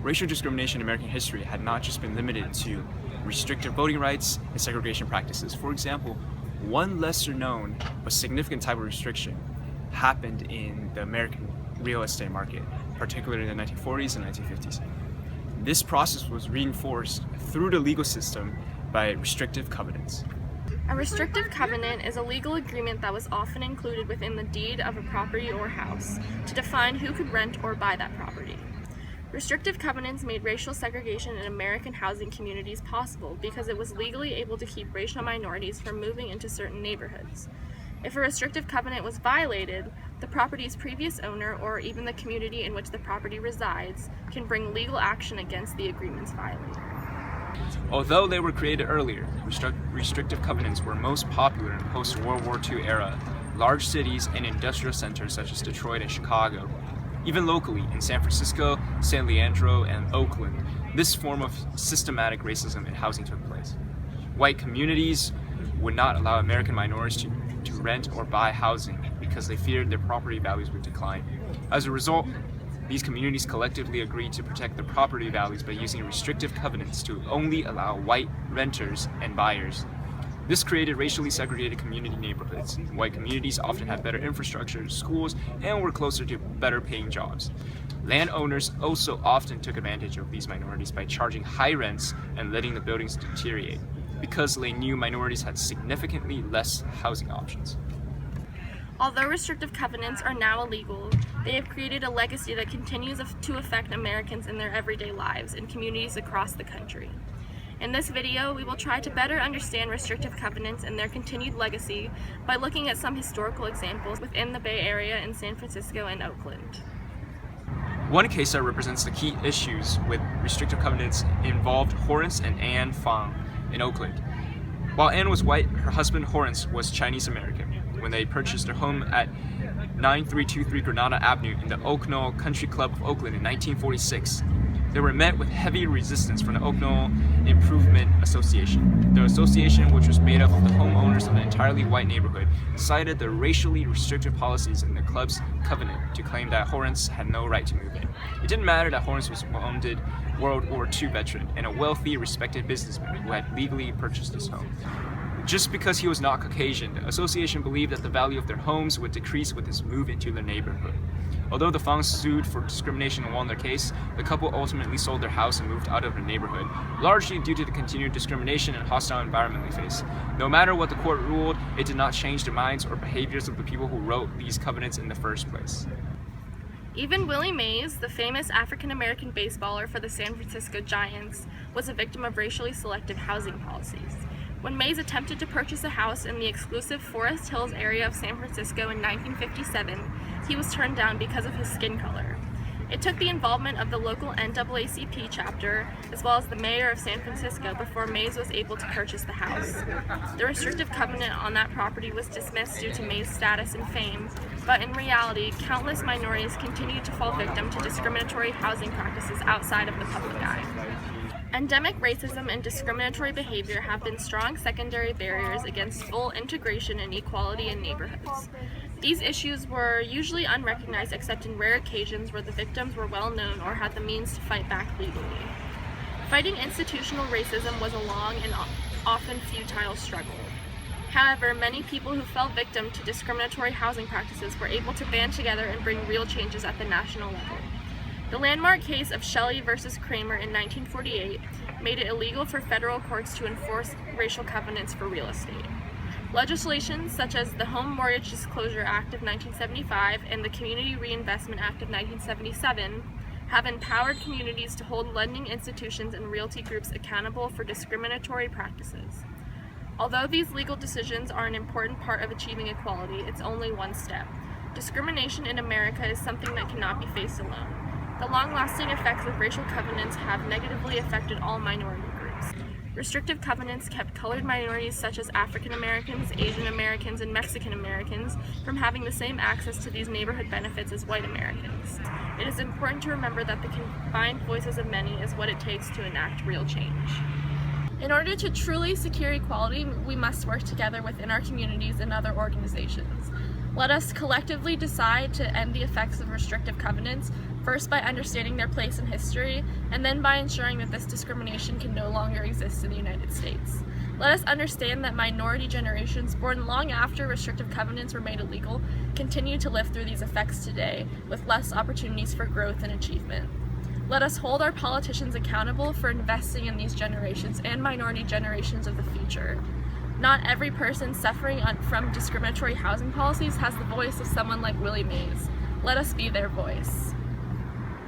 racial discrimination in American history had not just been limited to restrictive voting rights and segregation practices. For example, one lesser known but significant type of restriction happened in the American real estate market, particularly in the 1940s and 1950s. This process was reinforced through the legal system by restrictive covenants. A restrictive covenant is a legal agreement that was often included within the deed of a property or house to define who could rent or buy that property. Restrictive covenants made racial segregation in American housing communities possible because it was legally able to keep racial minorities from moving into certain neighborhoods. If a restrictive covenant was violated, the property's previous owner or even the community in which the property resides can bring legal action against the agreement's violator. Although they were created earlier, restrictive covenants were most popular in post-World War II era, large cities and industrial centers such as Detroit and Chicago. Even locally, in San Francisco, San Leandro, and Oakland, this form of systematic racism in housing took place. White communities would not allow American minorities to rent or buy housing because they feared their property values would decline. As a result, these communities collectively agreed to protect their property values by using restrictive covenants to only allow white renters and buyers. This created racially segregated community neighborhoods. White communities often had better infrastructure, schools, and were closer to better paying jobs. Landowners also often took advantage of these minorities by charging high rents and letting the buildings deteriorate, because they knew minorities had significantly less housing options. Although restrictive covenants are now illegal, they have created a legacy that continues to affect Americans in their everyday lives in communities across the country. In this video, we will try to better understand restrictive covenants and their continued legacy by looking at some historical examples within the Bay Area in San Francisco and Oakland. One case that represents the key issues with restrictive covenants involved Horace and Anne Fong in Oakland. While Anne was white, her husband Horace was Chinese American. When they purchased their home at 9323 Granada Avenue in the Oak Knoll Country Club of Oakland in 1946, they were met with heavy resistance from the Oak Knoll Improvement Association. The association, which was made up of the homeowners of an entirely white neighborhood, cited the racially restrictive policies in the club's covenant to claim that Horace had no right to move in. It didn't matter that Horace was a wounded World War II veteran and a wealthy, respected businessman who had legally purchased his home. Just because he was not Caucasian, the association believed that the value of their homes would decrease with his move into their neighborhood. Although the Fongs sued for discrimination and won their case, the couple ultimately sold their house and moved out of their neighborhood, largely due to the continued discrimination and hostile environment they faced. No matter what the court ruled, it did not change the minds or behaviors of the people who wrote these covenants in the first place. Even Willie Mays, the famous African-American baseballer for the San Francisco Giants, was a victim of racially selective housing policies. When Mays attempted to purchase a house in the exclusive Forest Hills area of San Francisco in 1957, he was turned down because of his skin color. It took the involvement of the local NAACP chapter, as well as the mayor of San Francisco, before Mays was able to purchase the house. The restrictive covenant on that property was dismissed due to Mays' status and fame, but in reality, countless minorities continued to fall victim to discriminatory housing practices outside of the public eye. Endemic racism and discriminatory behavior have been strong secondary barriers against full integration and equality in neighborhoods. These issues were usually unrecognized except in rare occasions where the victims were well known or had the means to fight back legally. Fighting institutional racism was a long and often futile struggle. However, many people who fell victim to discriminatory housing practices were able to band together and bring real changes at the national level. The landmark case of Shelley versus Kramer in 1948 made it illegal for federal courts to enforce racial covenants for real estate. Legislation such as the Home Mortgage Disclosure Act of 1975 and the Community Reinvestment Act of 1977 have empowered communities to hold lending institutions and realty groups accountable for discriminatory practices. Although these legal decisions are an important part of achieving equality, it's only one step. Discrimination in America is something that cannot be faced alone. The long-lasting effects of racial covenants have negatively affected all minority groups. Restrictive covenants kept colored minorities such as African Americans, Asian Americans, and Mexican Americans from having the same access to these neighborhood benefits as white Americans. It is important to remember that the combined voices of many is what it takes to enact real change. In order to truly secure equality, we must work together within our communities and other organizations. Let us collectively decide to end the effects of restrictive covenants, first by understanding their place in history, and then by ensuring that this discrimination can no longer exist in the United States. Let us understand that minority generations born long after restrictive covenants were made illegal continue to live through these effects today, with less opportunities for growth and achievement. Let us hold our politicians accountable for investing in these generations and minority generations of the future. Not every person suffering from discriminatory housing policies has the voice of someone like Willie Mays. Let us be their voice.